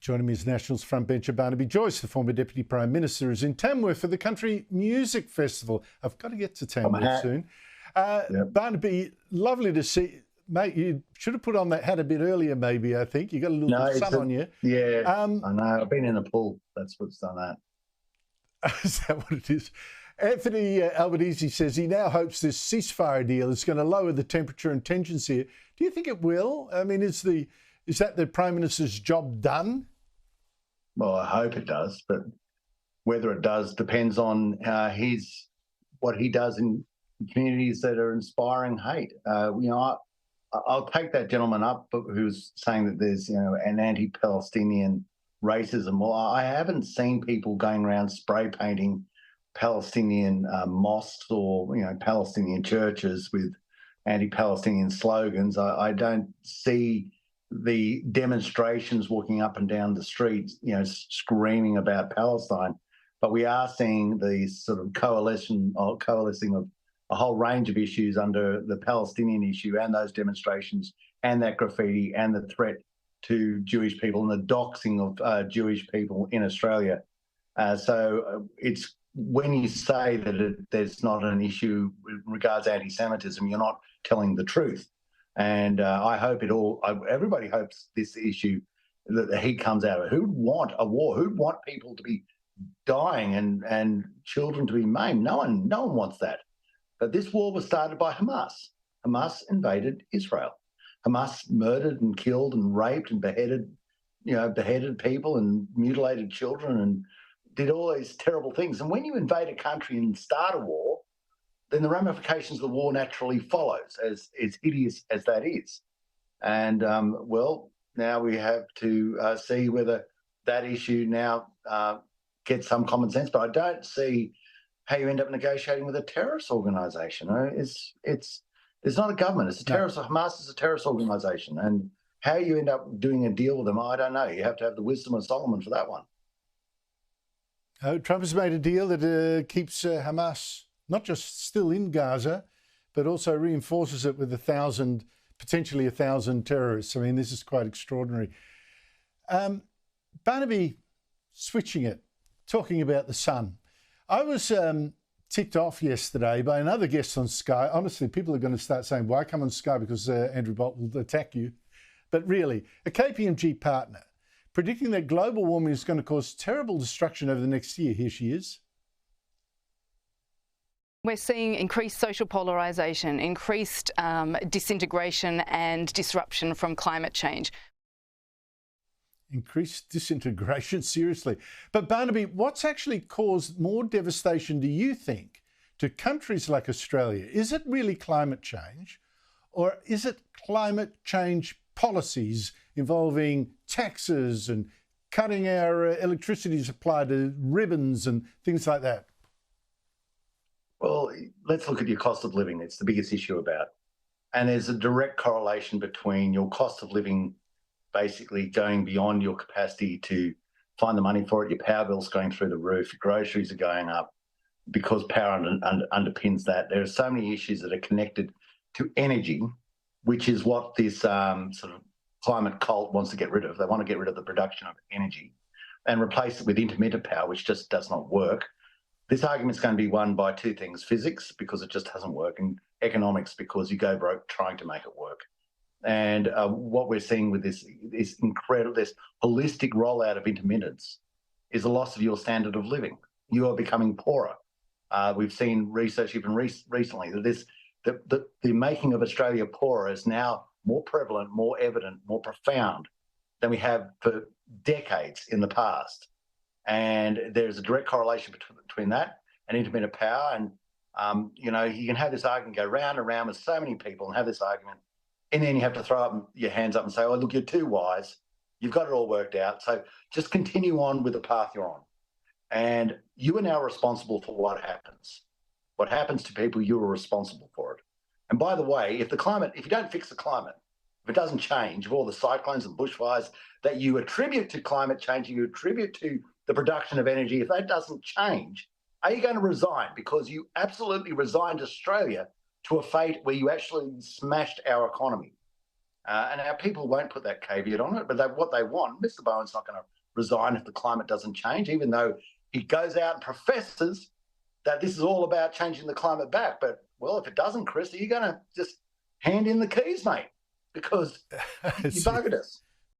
Joining me is Nationals frontbencher Barnaby Joyce, the former Deputy Prime Minister, is in Tamworth for the Country Music Festival. I've got to get to Tamworth soon. Yep. Barnaby, lovely to see. Mate, you should have put on that hat a bit earlier, maybe, I think. You got a little sun on you. Yeah, I know. I've been in the pool. That's what's done that. Is that what it is? Anthony Albanese says he now hopes this ceasefire deal is going to lower the temperature and tensions here. Do you think it will? I mean, is that the Prime Minister's job done? Well, I hope it does, but whether it does depends on what he does in communities that are inspiring hate. I'll take that gentleman up who's saying that there's an anti-Palestinian racism. Well, I haven't seen people going around spray painting Palestinian mosques or Palestinian churches with anti-Palestinian slogans. I don't see the demonstrations walking up and down the streets, screaming about Palestine. But we are seeing the sort of coalescing of a whole range of issues under the Palestinian issue and those demonstrations and that graffiti and the threat to Jewish people and the doxing of Jewish people in Australia. So it's when you say that there's not an issue with regards to anti-Semitism, you're not telling the truth. And I hope everybody hopes this issue, that the heat comes out of it. Who'd want a war? Who'd want people to be dying and children to be maimed? No one wants that. But this war was started by Hamas. Hamas invaded Israel. Hamas murdered and killed and raped and beheaded people and mutilated children and did all these terrible things. And when you invade a country and start a war, then the ramifications of the war naturally follows, as hideous as that is. And, now we have to see whether that issue now gets some common sense. But I don't see how you end up negotiating with a terrorist organisation. It's not a government. It's a terrorist. No. Hamas is a terrorist organisation. And how you end up doing a deal with them, I don't know. You have to have the wisdom of Solomon for that one. Trump has made a deal that keeps Hamas not just still in Gaza, but also reinforces it with potentially 1,000 terrorists. I mean, this is quite extraordinary. Barnaby, switching it, talking about the sun. I was ticked off yesterday by another guest on Sky. Honestly, people are going to start saying, why come on Sky? Because Andrew Bolt will attack you. But really, a KPMG partner predicting that global warming is going to cause terrible destruction over the next year. Here she is. We're seeing increased social polarisation, increased disintegration and disruption from climate change. Increased disintegration, seriously. But Barnaby, what's actually caused more devastation, do you think, to countries like Australia? Is it really climate change, or is it climate change policies involving taxes and cutting our electricity supply to ribbons and things like that? Well, let's look at your cost of living. It's the biggest issue about. And there's a direct correlation between your cost of living basically going beyond your capacity to find the money for it. Your power bill's going through the roof. Your groceries are going up because power underpins that. There are so many issues that are connected to energy, which is what this sort of climate cult wants to get rid of. They want to get rid of the production of energy and replace it with intermittent power, which just does not work. This argument's going to be won by two things: physics, because it just doesn't work, and economics, because you go broke trying to make it work. And what we're seeing with this holistic rollout of intermittence is a loss of your standard of living. You are becoming poorer. We've seen research even recently that the making of Australia poorer is now more prevalent, more evident, more profound than we have for decades in the past. And there's a direct correlation between that and intermittent power. And, you can have this argument go round and round with so many people and have this argument. And then you have to throw up your hands up and say, oh, look, you're too wise. You've got it all worked out. So just continue on with the path you're on. And you are now responsible for what happens. What happens to people, you are responsible for it. And by the way, if you don't fix the climate, if it doesn't change, of all the cyclones and bushfires that you attribute to climate change, you attribute to the production of energy, if that doesn't change, are you going to resign? Because you absolutely resigned Australia to a fate where you actually smashed our economy. And our people won't put that caveat on it, but what they want, Mr. Bowen's not going to resign if the climate doesn't change, even though he goes out and professes that this is all about changing the climate back. But, well, if it doesn't, Chris, are you going to just hand in the keys, mate? Because you buggered us.